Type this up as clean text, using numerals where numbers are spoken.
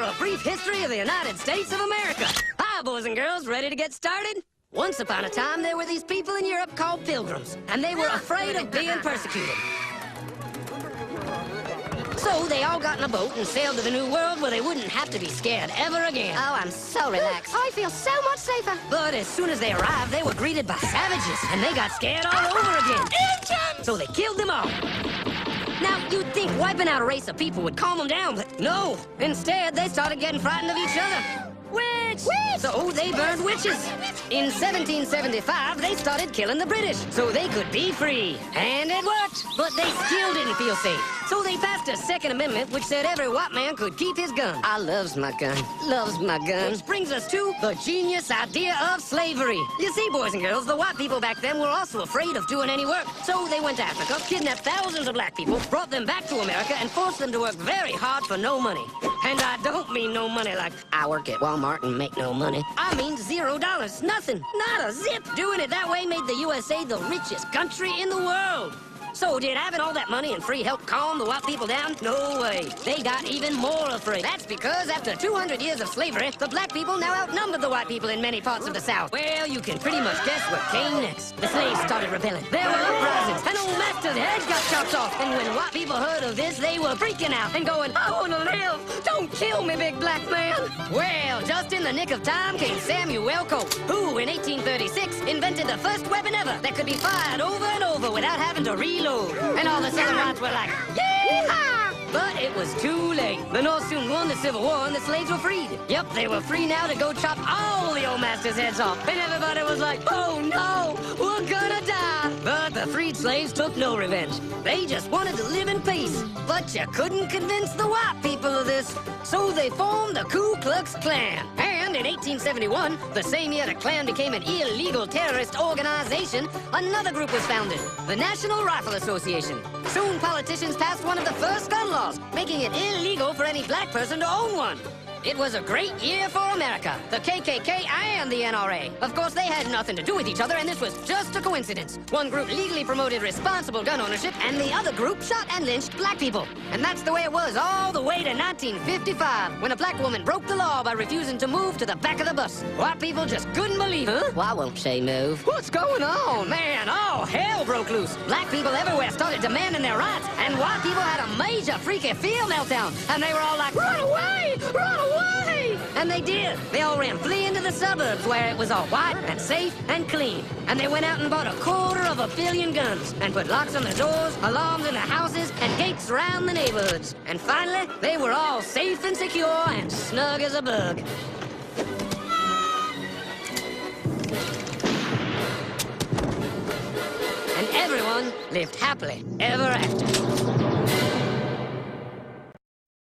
a brief history of the United States of America. Hi, boys and girls, ready to get started? Once upon a time, there were these people in Europe called pilgrims, and they were afraid of being persecuted. So they all got in a boat and sailed to the New World where they wouldn't have to be scared ever again. Oh, I'm so relaxed. I feel so much safer. But as soon as they arrived, they were greeted by savages, and they got scared all over again. Indians! So they killed them all. Now, you'd think wiping out a race of people would calm them down, but no. Instead, they started getting frightened of each other. Witch! So they burned witches. In 1775, they started killing the British so they could be free. And it worked, but they still didn't feel safe. So they passed a Second Amendment which said every white man could keep his gun. I loves my gun. Loves my gun. Which brings us to the genius idea of slavery. You see, boys and girls, the white people back then were also afraid of doing any work. So they went to Africa, kidnapped thousands of black people, brought them back to America, and forced them to work very hard for no money. And I don't mean no money like I work at Walmart and make no money. I mean $0. Nothing. Not a zip. Doing it that way made the USA the richest country in the world. So did having all that money and free help calm the white people down? No way. They got even more afraid. That's because after 200 years of slavery, the black people now outnumbered the white people in many parts of the South. Well, you can pretty much guess what came next. The slaves started rebelling. There were uprisings, and old master's heads got chopped off. And when white people heard of this, they were freaking out and going, I want to live. Don't kill me, big black man. Well, just in the nick of time came Samuel Colt, who in 1836 invented the first weapon ever that could be fired over and over without having to reload. And all the Southern whites were like, yeehaw! But it was too late. The North soon won the Civil War and the slaves were freed. Yep, they were free now to go chop all the old masters' heads off. And everybody was like, oh no, we're gonna die. But the freed slaves took no revenge. They just wanted to live in peace. But you couldn't convince the white people of this. So they formed the Ku Klux Klan. And in 1871, the same year the Klan became an illegal terrorist organization, another group was founded, the National Rifle Association. Soon politicians passed one of the first gun laws, making it illegal for any black person to own one. It was a great year for America, the KKK and the NRA. Of course, they had nothing to do with each other, and this was just a coincidence. One group legally promoted responsible gun ownership, and the other group shot and lynched black people. And that's the way it was all the way to 1955, when a black woman broke the law by refusing to move to the back of the bus. White people just couldn't believe it. Huh? Why won't she move? What's going on? Man, all hell broke loose. Black people everywhere started demanding their rights, and white people had a major freaky field meltdown. And they were all like, run away! Run away! And they did. They all ran fleeing to the suburbs where it was all white and safe and clean. And they went out and bought 250 million guns and put locks on the doors, alarms in the houses, and gates around the neighborhoods. And finally, they were all safe and secure and snug as a bug. And everyone lived happily ever after.